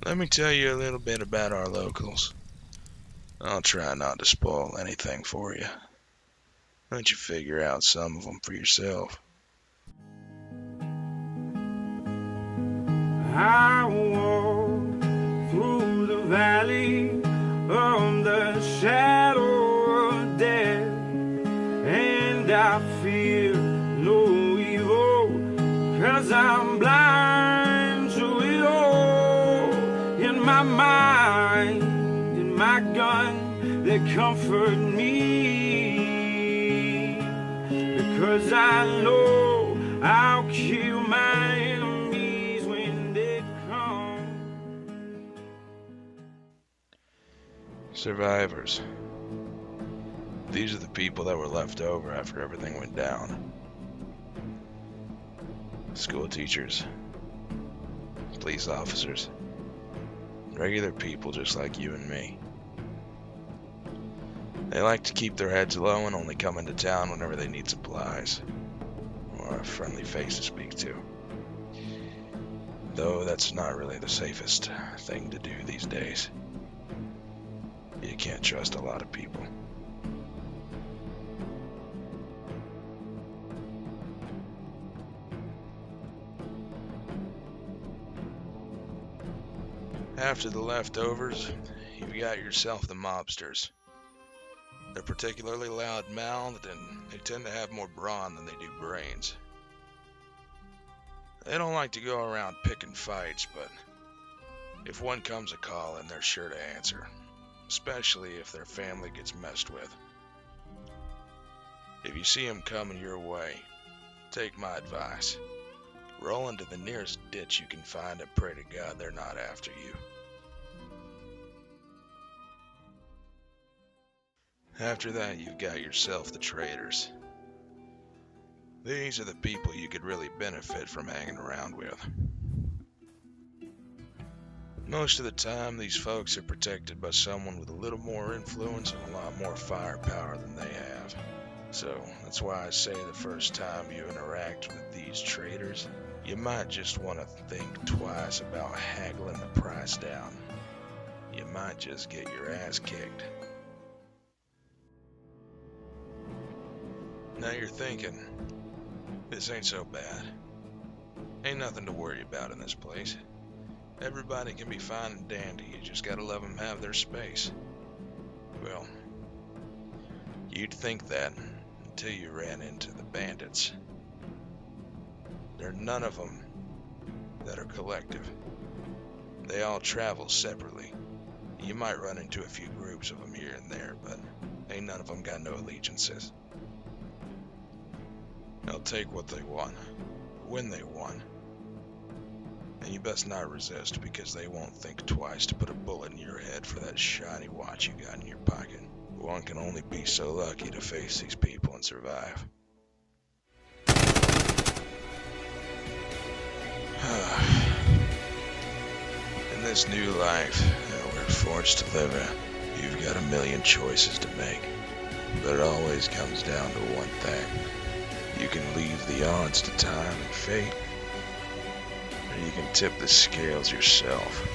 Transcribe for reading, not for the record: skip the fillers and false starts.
Let me tell you a little bit about our locals. I'll try not to spoil anything for you. Why don't you figure out some of them for yourself? I walk through the valley of the shadow of death, and I fear no evil, 'cause I'm blind to it all. In my mind, in my gun, they comfort me, because I know I'll kill my enemies when they come. Survivors. These are the people that were left over after everything went down. School teachers, police officers, regular people just like you and me. They like to keep their heads low and only come into town whenever they need supplies or a friendly face to speak to. Though that's not really the safest thing to do these days. You can't trust a lot of people. After the leftovers, you've got yourself the mobsters. They're particularly loud-mouthed, and they tend to have more brawn than they do brains. They don't like to go around picking fights, but if one comes a-calling, they're sure to answer, especially if their family gets messed with. If you see them coming your way, take my advice. Roll into the nearest ditch you can find and pray to God they're not after you. After that, you've got yourself the traitors. These are the people you could really benefit from hanging around with. Most of the time, these folks are protected by someone with a little more influence and a lot more firepower than they have. So that's why I say the first time you interact with these traitors, you might just want to think twice about haggling the price down. You might just get your ass kicked. Now you're thinking, this ain't so bad. Ain't nothing to worry about in this place. Everybody can be fine and dandy, you just gotta let them have their space. Well, you'd think that until you ran into the bandits. There are none of them that are collective. They all travel separately. You might run into a few groups of them here and there, but ain't none of them got no allegiances. They'll take what they want, when they want. And you best not resist, because they won't think twice to put a bullet in your head for that shiny watch you got in your pocket. One can only be so lucky to face these people and survive. In this new life that we're forced to live in, you've got a million choices to make. But it always comes down to one thing. You can leave the odds to time and fate, or you can tip the scales yourself.